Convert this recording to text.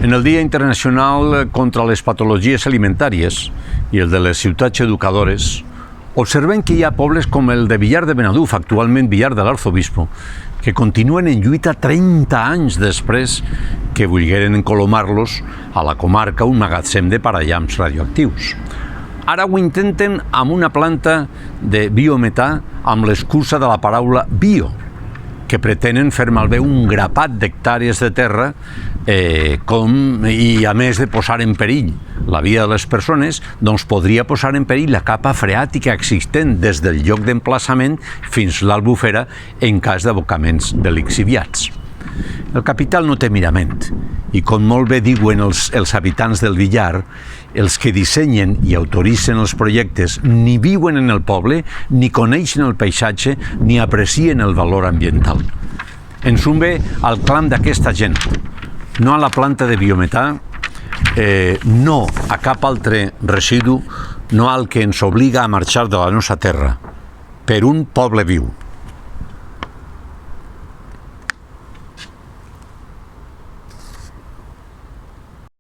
En el Dia Internacional contra les Patologies Alimentàries i el de les ciutats educadores, observem que hi ha pobles com el de Villar de Benaduf, actualment Villar de l'Arzobispo, que continuen en lluita 30 anys després que volgueren encolomar-los a la comarca un magatzem de parallamps radioactius. Ara ho intenten amb una planta de biometà amb l'excusa de la paraula bio, que pretenen fer malbé un grapat d'hectàrees de terra i a més de posar en perill la vida de les persones, doncs podria posar en perill la capa freàtica existent des del lloc d'emplaçament fins l'Albufera en cas d'abocaments de lixiviats. El capital no té mirament i, com molt bé diuen els habitants del Villar, els que dissenyen i autoritzen els projectes ni viuen en el poble, ni coneixen el paisatge, ni aprecien el valor ambiental. Ens ve al clam d'aquesta gent, no a la planta de biometà, no a cap altre residu, no al que ens obliga a marxar de la nostra terra, per un poble viu.